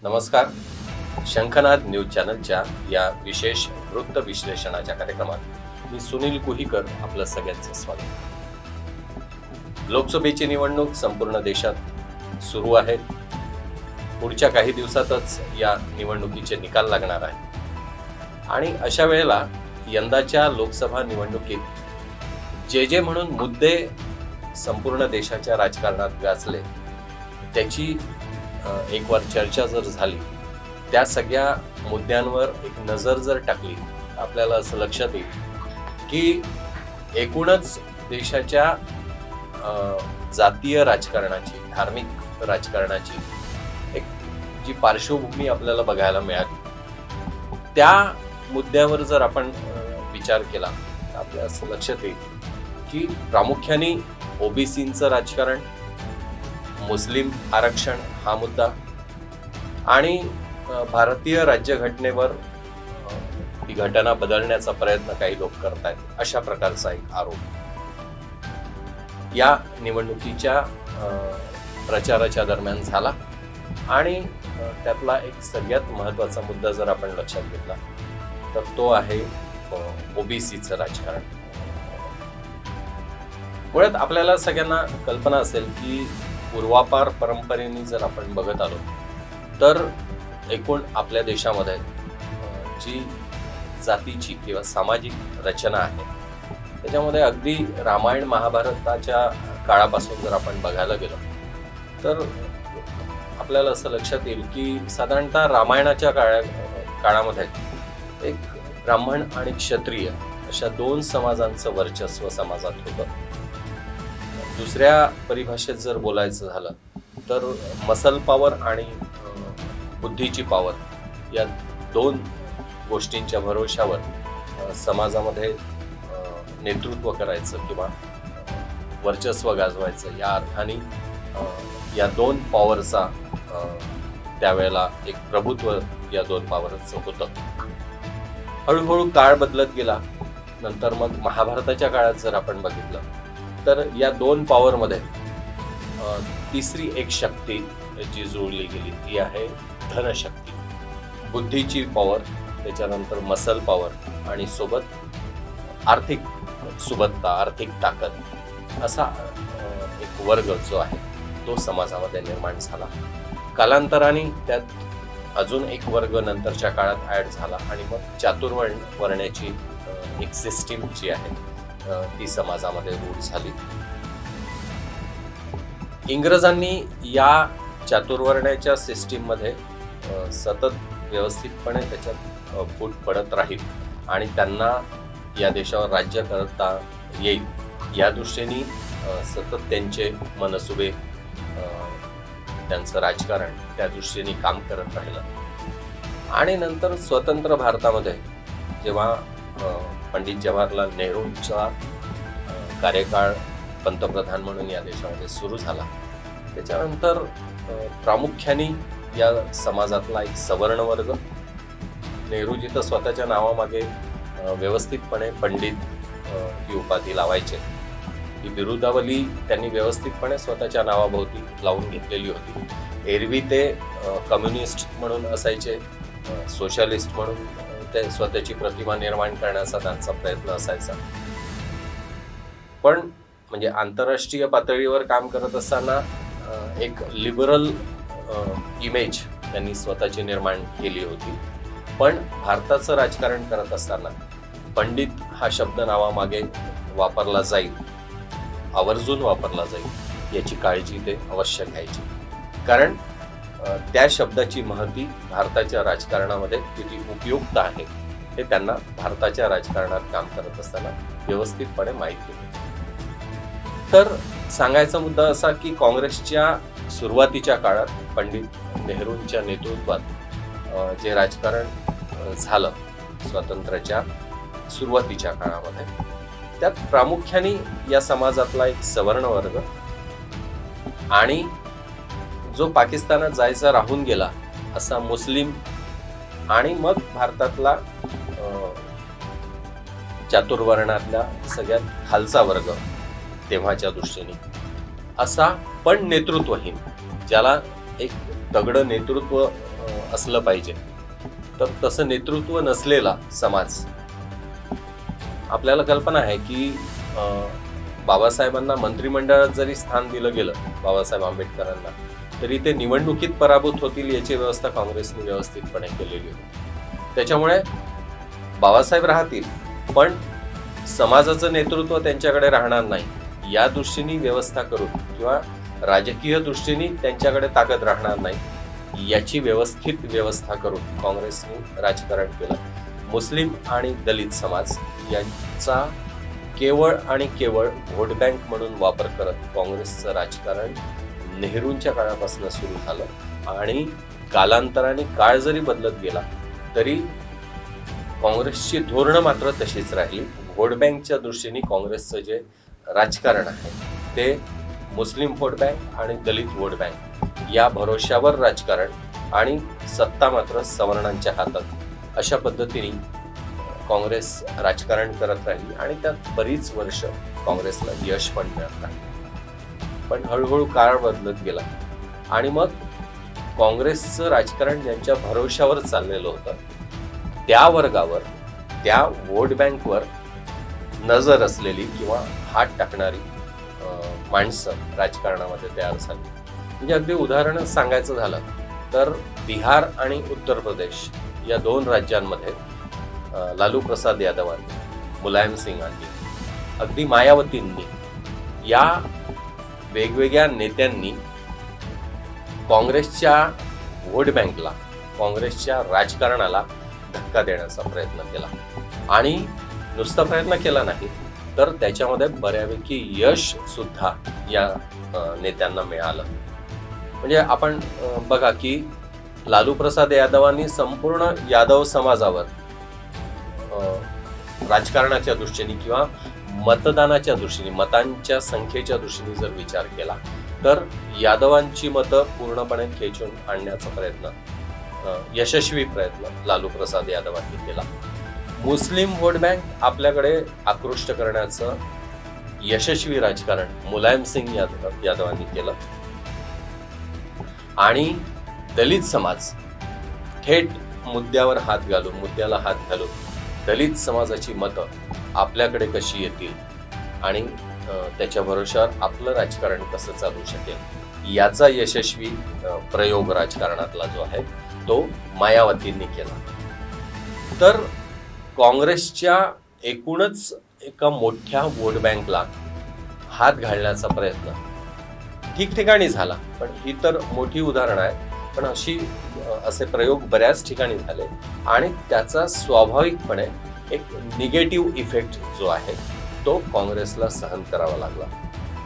नमस्कार. शंखनाद न्यूज चॅनलच्या या विशेष वृत्त विश्लेषणाच्या कार्यक्रमात मी सुनील कुहीकर आपलं सगळ्यांचं स्वागत. लोकसभेची निवडणूक संपूर्ण देशात सुरू आहे. पुढच्या काही दिवसातच या निवडणुकीचे निकाल लागणार आहेत आणि अशा वेळेला यंदाच्या लोकसभा निवडणुकीत जे म्हणून मुद्दे संपूर्ण देशाच्या राजकारणात गाजले त्याची एकवार चर्चा जर झाली, त्या सगळ्या मुद्द्यांवर एक नजर जर टाकली, आपल्याला असं लक्षात येईल की एकूणच देशाच्या जातीय राजकारणाची, धार्मिक राजकारणाची एक जी पार्श्वभूमी आपल्याला बघायला मिळाली, त्या मुद्द्यावर जर आपण विचार केला तर आपल्याला असं लक्षात येईल की प्रामुख्याने ओबीसींचं राजकारण, मुस्लिम आरक्षण हा मुद्दा आणि भारतीय राज्यघटनेवर ही घटना बदलण्याचा प्रयत्न काही लोक करतायत, अशा प्रकारचा एक आरोप या निवडणुकीच्या प्रचाराच्या दरम्यान झाला. आणि त्यातला एक सगळ्यात महत्त्वाचा मुद्दा जर आपण लक्षात घेतला तर तो आहे ओबीसीचं राजकारण. मुळात आपल्याला सगळ्यांना कल्पना असेल की पूर्वापार परंपरेने जर आपण बघत आलो तर एकूण आपल्या देशामध्ये जी जातीची किंवा सामाजिक रचना आहे त्याच्यामध्ये अगदी रामायण महाभारताच्या काळापासून जर आपण बघायला गेलो तर आपल्याला असं लक्षात येईल की साधारणतः रामायणाच्या काळामध्ये एक ब्राह्मण आणि क्षत्रिय अशा दोन समाजांचं वर्चस्व समाजात होतं. दुसऱ्या परिभाषेत जर बोलायचं झालं तर मसल पॉवर आणि बुद्धीची पॉवर या दोन गोष्टींच्या भरोशावर समाजामध्ये नेतृत्व करायचं किंवा वर्चस्व गाजवायचं, या अर्थाने या दोन पॉवरचा त्यावेळेला एक प्रभुत्व या दोन पॉवरचं होतं. हळूहळू काळ बदलत गेला. नंतर मग महाभारताच्या काळात जर आपण बघितलं तर या दोन पॉवरमध्ये तिसरी एक शक्ती जी जोडली गेली ती आहे धनशक्ती. बुद्धीची पॉवर, त्याच्यानंतर मसल पॉवर आणि सोबत आर्थिक सुबत्ता, आर्थिक ताकद असा एक वर्ग जो आहे तो समाजामध्ये निर्माण झाला. कालांतराने त्यात अजून एक वर्ग नंतरच्या काळात ऍड झाला आणि मग चातुर्वर्ण्याची एक सिस्टीम जी आहे ती समाजामध्ये रूढ झाली. इंग्रजांनी या चातुर्वर्ण्याच्या सिस्टीम मध्ये सतत व्यवस्थितपणे त्याच्यात फूट पडत राहील आणि त्यांना या देशावर राज्य करता येईल या दृष्टीने सतत त्यांचे मनसुबे, त्यांचं राजकारण त्या दृष्टीने काम करत राहिलं. आणि नंतर स्वतंत्र भारतामध्ये जेव्हा पंडित जवाहरलाल नेहरूंचा कार्यकाळ पंतप्रधान म्हणून या देशामध्ये सुरू झाला, त्याच्यानंतर प्रामुख्याने या समाजातला एक सवर्ण वर्ग, नेहरूजी तर स्वतःच्या नावामागे व्यवस्थितपणे पंडित ही उपाधी लावायचे. ही बिरुदावली त्यांनी व्यवस्थितपणे स्वतःच्या नावाभोवती लावून घेतलेली होती. एरवी ते कम्युनिस्ट म्हणून असायचे, सोशलिस्ट म्हणून ते स्वतःची प्रतिमा निर्माण करण्याचा त्यांचा प्रयत्न असायचा. पण म्हणजे आंतरराष्ट्रीय पातळीवर काम करत असताना एक लिबरल इमेज त्यांनी स्वतःची निर्माण केली होती. पण भारताचं राजकारण करत असताना पंडित हा शब्द नावामागे वापरला जाईल, आवर्जून वापरला जाईल याची काळजी ते अवश्य घ्यायची. कारण त्या शब्दाची महती भारताच्या राजकारणामध्ये किती उपयुक्त आहे हे त्यांना भारताच्या राजकारणात काम करत असताना व्यवस्थितपणे माहिती होती. तर सांगायचा मुद्दा असा की काँग्रेसच्या सुरुवातीच्या काळात पंडित नेहरूंच्या नेतृत्वात जे राजकारण झालं स्वातंत्र्याच्या सुरुवातीच्या काळामध्ये, त्यात प्रामुख्याने या समाजातला एक सवर्ण वर्ग आणि जो पाकिस्तानात जायचा राहून गेला असा मुस्लिम आणि मग भारतातला चातुर्वर्णातला सगळ्यात खालचा वर्ग तेव्हाच्या दृष्टीने असा, पण नेतृत्वहीन, ज्याला एक तगडं नेतृत्व असलं पाहिजे, तर तसं नेतृत्व नसलेला समाज. आपल्याला कल्पना आहे की बाबासाहेबांना मंत्रिमंडळात जरी स्थान दिलं गेलं, बाबासाहेब आंबेडकरांना, तरी ते निवडणुकीत पराभूत होतील याची व्यवस्था काँग्रेसने व्यवस्थितपणे केलेली होती. त्याच्यामुळे बाबासाहेब राहतील पण समाजाचं नेतृत्व त्यांच्याकडे राहणार नाही या दृष्टीने व्यवस्था करून, किंवा राजकीय दृष्टीने त्यांच्याकडे ताकद राहणार नाही याची व्यवस्थित व्यवस्था करून काँग्रेसने राजकारण केलं. मुस्लिम आणि दलित समाज यांचा केवळ आणि केवळ व्होट बँक म्हणून वापर करत काँग्रेसचं राजकारण नेहरूंच्या काळापासून सुरू झालं आणि कालांतराने काळ जरी बदलत गेला तरी काँग्रेसची धोरणं मात्र तशीच राहिली. व्होट बँकच्या दृष्टीने काँग्रेसचं जे राजकारण आहे ते मुस्लिम व्होट बँक आणि दलित व्होट बँक या भरोश्यावर राजकारण, आणि सत्ता मात्र सवर्णांच्या हातात, अशा पद्धतीने काँग्रेस राजकारण करत राहिली आणि त्यात बरीच वर्ष काँग्रेसला यश पण मिळत राहिलं. पण हळूहळू काळ बदलत गेला आणि मग काँग्रेसचं राजकारण ज्यांच्या भरोश्यावर चाललेलं होतं त्या वर्गावर, त्या व्होट बँकवर नजर असलेली किंवा हात टाकणारी माणसं राजकारणामध्ये तयार झाली. म्हणजे अगदी उदाहरण सांगायचं झालं तर बिहार आणि उत्तर प्रदेश या दोन राज्यांमध्ये लालू प्रसाद यादवांनी, मुलायम सिंगांनी, अगदी मायावतींनी या वेगवेगळ्या नेत्यांनी काँग्रेसच्या व्होट बँकला, काँग्रेसच्या राजकारणाला धक्का देण्याचा प्रयत्न केला आणि नुसता प्रयत्न केला नाही तर त्याच्यामध्ये बऱ्यापैकी यश सुद्धा या नेत्यांना मिळालं. म्हणजे आपण बघा की लालू प्रसाद यादवांनी संपूर्ण यादव समाजावर राजकारणाच्या दृष्टीने किंवा मतदानाच्या दृष्टीने, मतांच्या संख्येच्या दृष्टीने जर विचार केला तर यादवांची मतं पूर्णपणे खेचून आणण्याचा प्रयत्न, यशस्वी प्रयत्न लालू प्रसाद यादवांनी केला. मुस्लिम व्होट बँक आपल्याकडे आकृष्ट करण्याचं यशस्वी राजकारण मुलायम सिंग यादवांनी केलं आणि दलित समाज थेट मुद्द्यावर हात घालून, मुद्द्याला हात घालून दलित समाजाची मतं आपल्याकडे कशी येतील आणि त्याच्या भरोश्यावर आपलं राजकारण कसं चालू शकेल याचा यशस्वी प्रयोग राजकारणातला जो आहे तो मायावतींनी केला. तर काँग्रेसच्या एकूणच एका मोठ्या व्होट बँकला हात घालण्याचा प्रयत्न ठिकठिकाणी झाला, पण ही तर मोठी उदाहरणं आहे, पण असे प्रयोग बऱ्याच ठिकाणी झाले आणि त्याचा स्वाभाविकपणे एक निगेटिव्ह इफेक्ट जो आहे तो काँग्रेसला सहन करावा लागला.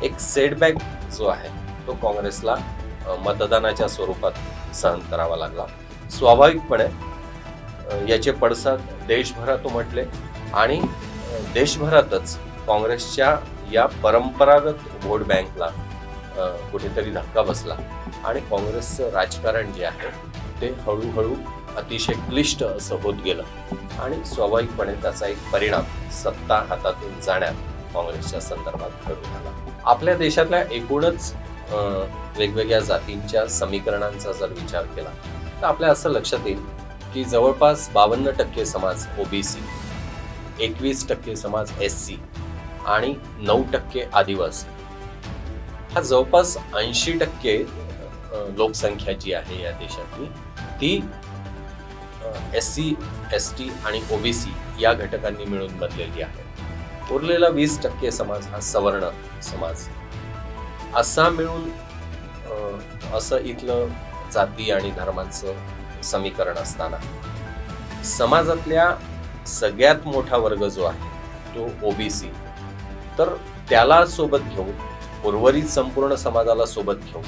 एक सेटबॅक जो आहे तो काँग्रेसला मतदानाच्या स्वरूपात सहन करावा लागला. स्वाभाविकपणे याचे पडसाद देशभरात उमटले आणि देशभरातच काँग्रेसच्या या परंपरागत व्होट बँकला कुठेतरी धक्का बसला आणि काँग्रेसचं राजकारण जे आहे ते हळूहळू अतिशय क्लिष्ट असं होत गेलं आणि स्वाभाविकपणे त्याचा एक परिणाम सत्ता हातातून जाण्यात काँग्रेसच्या संदर्भात घडून आला. आपल्या देशातल्या एकूणच वेगवेगळ्या जातींच्या समीकरणांचा जर विचार केला तर आपल्या असं लक्षात येईल की जवळपास 52% समाज ओबीसी, 21% समाज एससी आणि 9% आदिवासी, हा जवळपास 80% लोकसंख्या जी आहे या देशातली ती एससी, एसटी आणि ओबीसी या घटकांनी मिळून बनलेली आहे. उरलेला 20% समाज हा सवर्ण समाज असा मिळून असं इथलं जाती आणि धर्मांचं समीकरण असताना समाजातल्या सगळ्यात मोठा वर्ग जो आहे तो ओबीसी, तर त्याला सोबत घेऊन, उर्वरित संपूर्ण समाजाला सोबत घेऊन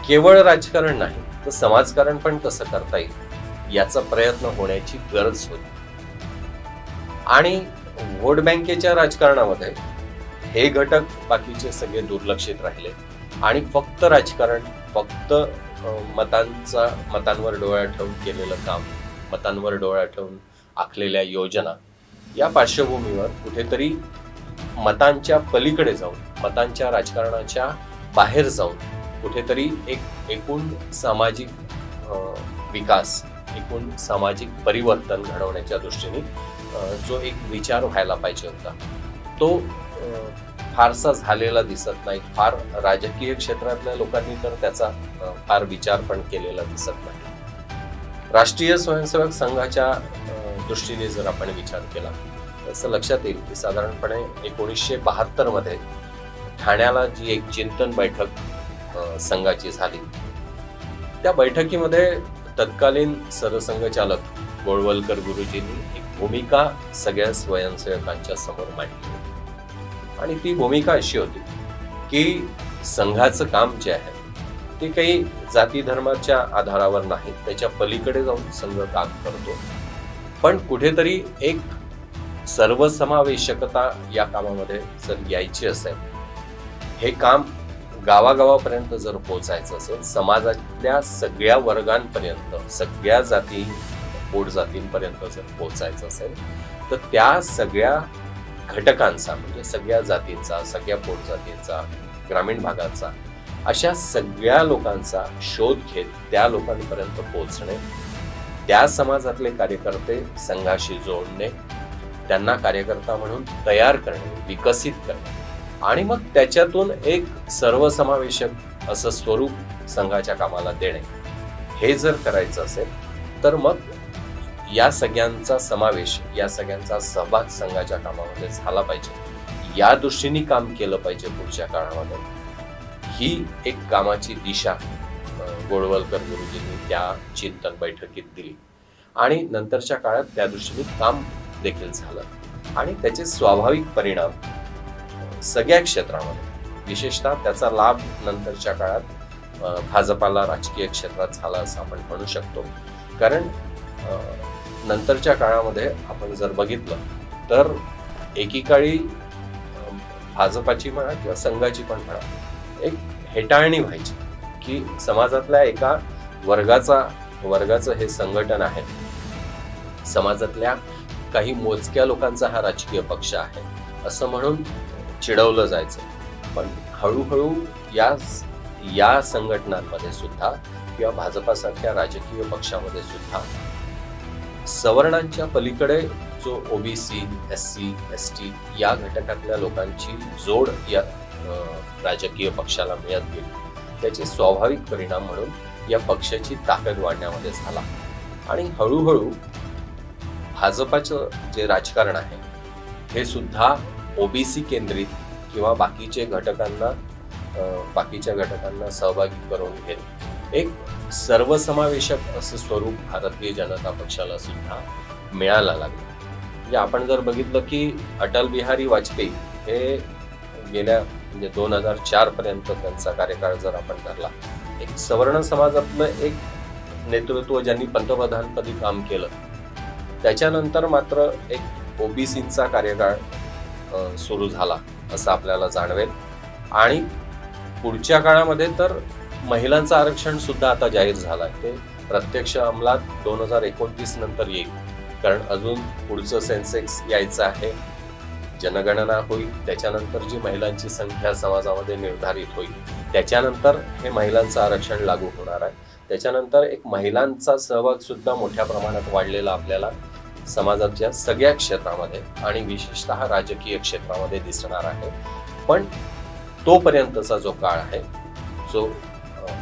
केवळ राजकारण नाही तर समाजकारण पण कसं करता येईल याचा प्रयत्न होण्याची गरज होती. आणि व्होट बँकेच्या राजकारणामध्ये हे घटक बाकीचे सगळे दुर्लक्षित राहिले आणि फक्त राजकारण, फक्त मतांवर डोळा ठेवून केलेलं काम, मतांवर डोळा ठेवून आखलेल्या योजना या पार्श्वभूमीवर कुठेतरी मतांच्या पलीकडे जाऊन, मतांच्या राजकारणाच्या बाहेर जाऊन कुठेतरी एक एकूण सामाजिक विकास, एकूण सामाजिक परिवर्तन घडवण्याच्या दृष्टीने जो एक विचार व्हायला पाहिजे होता तो फारसा झालेला दिसत नाही. फार राजकीय क्षेत्रातल्या लोकांनी तर त्याचा फार विचार पण केलेला दिसत नाही. राष्ट्रीय स्वयंसेवक संघाच्या दृष्टीने जर आपण विचार केला तर असं लक्षात येईल की साधारणपणे 1972 मध्ये ठाण्याला जी एक चिंतन बैठक संघाची झाली, त्या बैठकीमध्ये तत्कालीन सरसंघचालक गोळवलकर गुरुजींनी एक भूमिका सगळ्या स्वयंसेवकांच्या समोर मांडली आणि ती भूमिका अशी होती की संघाचं काम जे आहे ते काही जाती धर्माच्या आधारावर नाही, त्याच्या पलीकडे जाऊन संघ काम करतो, पण कुठेतरी एक सर्वसमावेशकता या कामामध्ये जर यायची असेल, हे काम गावागावापर्यंत जर पोहोचायचं असेल, समाजातल्या सगळ्या वर्गांपर्यंत, सगळ्या जाती पोटजातींपर्यंत जर पोहोचायचं असेल तर त्या सगळ्या घटकांचा म्हणजे सगळ्या जातींचा, सगळ्या पोटजातींचा, ग्रामीण भागाचा, अशा सगळ्या लोकांचा शोध घेत त्या लोकांपर्यंत पोहोचणे, त्या समाजातले कार्यकर्ते संघाशी जोडणे, त्यांना कार्यकर्ता म्हणून तयार करणे, विकसित करणे आणि मग त्याच्यातून एक सर्वसमावेशक असं स्वरूप संघाच्या कामाला देणे, हे जर करायचं असेल तर मग या सगळ्यांचा समावेश, या सगळ्यांचा सहभाग संघाच्या कामामध्ये झाला पाहिजे, या दृष्टीने काम केलं पाहिजे पुढच्या काळामध्ये. ही एक कामाची दिशा गोळवलकर गुरुजींनी त्या चिंतन बैठकीत दिली आणि नंतरच्या काळात त्या दृष्टीने काम देखील झालं आणि त्याचे स्वाभाविक परिणाम सगळ्या क्षेत्रामध्ये, विशेषतः त्याचा लाभ नंतरच्या काळात भाजपाला राजकीय क्षेत्रात झाला असं आपण म्हणू शकतो. कारण नंतरच्या काळामध्ये आपण जर बघितलं तर एकीकाळी भाजपाची म्हणा किंवा संघाची पण म्हणा एक हेटाळणी व्हायची की समाजातल्या एका वर्गाचं हे संघटन आहे, समाजातल्या काही मोजक्या लोकांचा हा राजकीय पक्ष आहे असं म्हणून चिडवलं जायचं. पण हळूहळू या संघटनांमध्ये सुद्धा किंवा भाजपासारख्या राजकीय पक्षामध्ये सुद्धा सवर्णांच्या पलीकडे जो ओबीसी, एससी, एसटी या घटकातल्या लोकांची जोड या राजकीय पक्षाला मिळत गेली, त्याचे स्वाभाविक परिणाम म्हणून या पक्षाची ताकद वाढण्यामध्ये झाला आणि हळूहळू भाजपाचं जे राजकारण आहे हे सुद्धा ओबीसी केंद्रित किंवा बाकीच्या घटकांना सहभागी करून घेत एक सर्वसमावेशक असं स्वरूप भारतीय जनता पक्षाला सुद्धा मिळायला लागलं. म्हणजे आपण जर बघितलं की अटल बिहारी वाजपेयी हे गेल्या म्हणजे 2004 पर्यंत त्यांचा कार्यकाळ जर आपण धरला, एक सवर्ण समाजातलं एक नेतृत्व ज्यांनी पंतप्रधानपदी काम केलं, त्याच्यानंतर मात्र एक ओबीसींचा कार्यकाळ सुरू झाला असं आपल्याला जाणवेल आणि पुढच्या काळामध्ये तर महिलांचं आरक्षण सुद्धा आता जाहीर झालं आहे. ते प्रत्यक्ष अंमलात 2029 नंतर येईल, कारण अजून पुढचं सेन्सेक्स यायचं आहे, जनगणना होईल, त्याच्यानंतर जी महिलांची संख्या समाजामध्ये निर्धारित होईल, त्याच्यानंतर हे महिलांचं आरक्षण लागू होणार आहे. त्याच्यानंतर एक महिलांचा सहभाग सुद्धा मोठ्या प्रमाणात वाढलेला आपल्याला समाजाच्या सगळ्या क्षेत्रामध्ये आणि विशेषतः राजकीय क्षेत्रामध्ये दिसणार आहे. पण तोपर्यंतचा जो काळ आहे जो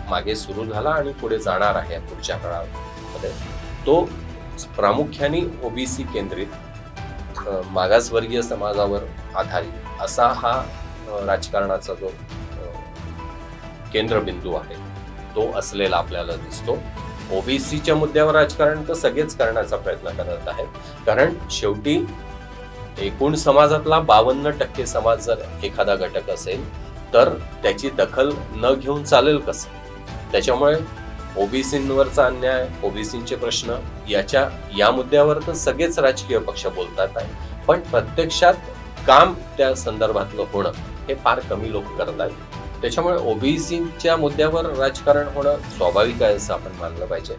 मागे सुरू झाला आणि पुढे जाणार आहे पुढच्या काळामध्ये, तो प्रामुख्याने ओबीसी केंद्रित मागासवर्गीय समाजावर आधारित असा हा राजकारणाचा जो केंद्रबिंदू आहे तो असलेला आपल्याला दिसतो. ओबीसीच्या मुद्द्यावर राजकारण तर सगळेच करण्याचा प्रयत्न करत आहेत, कारण शेवटी एकूण समाजातला 52% समाज जर एखादा घटक असेल तर त्याची दखल न घेऊन चालेल कसं. त्याच्यामुळे ओबीसींवरचा अन्याय, ओबीसींचे प्रश्न या मुद्द्यावर तर सगळेच राजकीय पक्ष बोलतात आहे, पण प्रत्यक्षात काम त्या संदर्भातलं होणं हे फार कमी लोक करत आहेत. त्याच्यामुळे ओबीसीच्या मुद्द्यावर राजकारण होणं स्वाभाविक आहे असं आपण मानलं पाहिजे.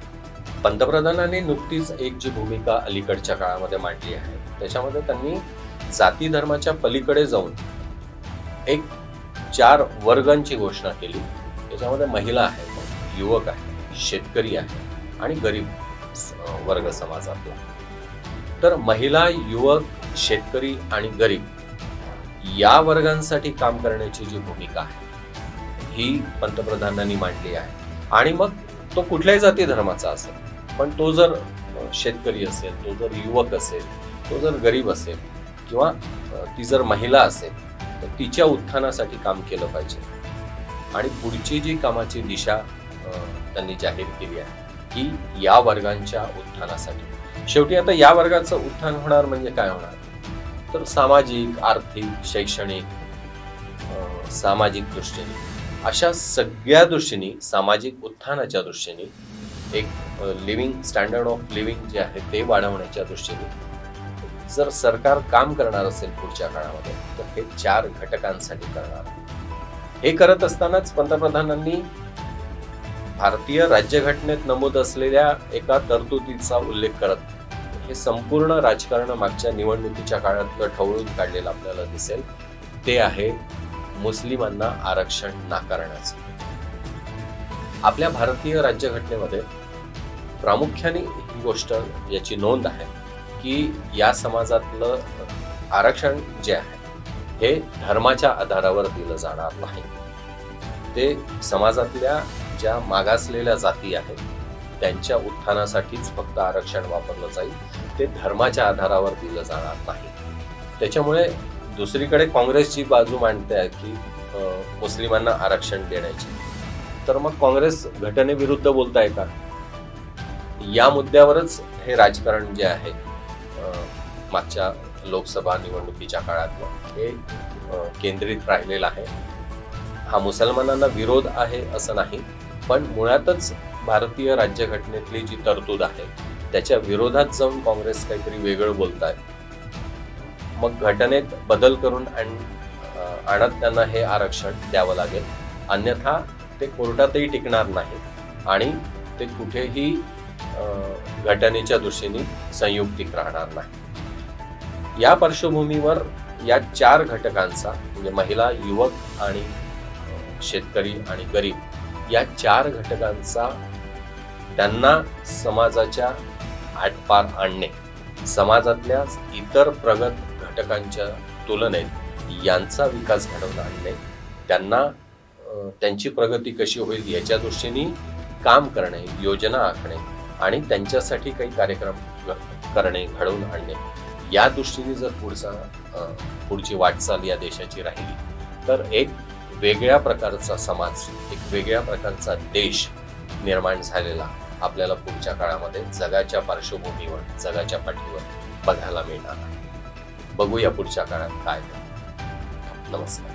पंतप्रधानांनी नुकतीच एक जी भूमिका अलीकडच्या काळामध्ये मांडली आहे त्याच्यामध्ये त्यांनी जाती धर्माच्या पलीकडे जाऊन एक 4 वर्गांची घोषणा केली. त्याच्यामध्ये महिला आहेत, युवक आहेत, शेतकरी आहे, आणि गरीब वर्ग समाजातला. तर महिला, युवक, शेतकरी आणि गरीब या वर्गांसाठी काम करण्याची जी भूमिका आहे ही पंतप्रधानांनी मांडली आहे. आणि मग तो कुठल्याही जाती धर्माचा असेल, पण तो जर शेतकरी असेल, तो जर युवक असेल, तो जर गरीब असेल किंवा ती जर महिला असेल तर तिच्या उत्थानासाठी काम केलं पाहिजे. आणि पुढची जी कामाची दिशा त्यांनी जाहीर केली आहे की या वर्गांच्या उत्थानासाठी. शेवटी आता या वर्गाचं उत्थान होणार म्हणजे काय होणार, तर सामाजिक, आर्थिक, शैक्षणिक, सामाजिक दृष्टीने अशा सगळ्या दृष्टीने, सामाजिक उत्थानाच्या दृष्टीने, एक लिव्हिंग स्टँडर्ड ऑफ लिव्हिंग जे आहे ते वाढवण्याच्या दृष्टीने जर सरकार काम करणार असेल पुढच्या काळामध्ये तर हे 4 घटकांसाठी करणार. हे करत असतानाच पंतप्रधानांनी भारतीय राज्यघटनेत नमूद असलेल्या एका तरतुदीचा उल्लेख करत हे संपूर्ण राजकारण मागच्या निवडणुकीच्या काळातलं ढवळून काढलेलं आपल्याला दिसेल. ते आहे मुस्लिमांना आरक्षण नाकारण्याचं. आपल्या भारतीय राज्यघटनेमध्ये प्रामुख्याने ही गोष्ट याची नोंद आहे की या समाजातलं आरक्षण जे आहे हे धर्माच्या आधारावर दिलं जाणार नाही. ते समाजातल्या ज्या मागासलेल्या जाती आहेत त्यांच्या उत्थानासाठीच फक्त आरक्षण वापरलं जाईल. ते धर्माच्या आधारावर दिलं जाणार नाही. त्याच्यामुळे दुसरीकडे काँग्रेसची बाजू मांडते आहे की मुस्लिमांना आरक्षण देण्याची. तर मग काँग्रेस घटनेविरुद्ध बोलताय का? या मुद्द्यावरच हे राजकारण जे आहे मागच्या लोकसभा निवडणुकीच्या काळातलं हे केंद्रित राहिलेलं आहे. हा मुसलमानांना विरोध आहे असं नाही, पण मुळातच भारतीय राज्यघटनेतली जी तरतूद आहे त्याच्या विरोधात जाऊन काँग्रेस काहीतरी वेगळं बोलताय. मग घटनेत बदल करून आणत त्यांना हे आरक्षण द्यावं लागेल, अन्यथा ते कोर्टातही टिकणार नाही आणि ते कुठेही घटनेच्या दृष्टीने संयुक्तिक राहणार नाही. या पार्श्वभूमीवर या 4 घटकांचा म्हणजे महिला, युवक आणि शेतकरी आणि गरीब या 4 घटकांचा त्यांना समाजाच्या आटपार आणणे, समाजातल्या इतर प्रगत घटकांच्या तुलनेत यांचा विकास घडवून आणणे, त्यांना त्यांची प्रगती कशी होईल याच्या दृष्टीने काम करणे, योजना आखणे आणि त्यांच्यासाठी काही कार्यक्रम करणे, घडवून आणणे, या दृष्टीने जर पुढची वाटचाल या देशाची राहिली तर एक वेगळ्या प्रकारचा समाज, एक वेगळ्या प्रकारचा देश निर्माण झालेला आपल्याला पुढच्या काळामध्ये जगाच्या पार्श्वभूमीवर, जगाच्या पाठीवर बघायला मिळणार आहे. बघूया पुढच्या काळात काय. नमस्कार.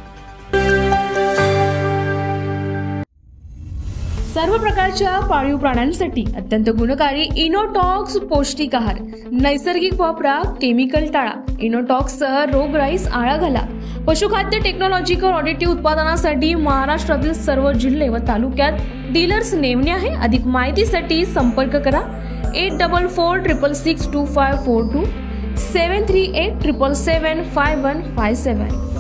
सर्व प्रकारच्या पाळीव प्राण्यांसाठी अत्यंत गुणकारी इनोटॉक्स पौष्टिक आहार. नैसर्गिक वापरा, केमिकल टाळा. इनोटॉक्ससह रोगराईस आळा घाला. पशुखाद्य टेक्नॉलॉजिकल ऑडिटिव्ह उत्पादनासाठी महाराष्ट्रातील सर्व जिल्हे व तालुक्यात डीलर्स नेमणे आहे. अधिक माहितीसाठी संपर्क करा 8446662542 738777557.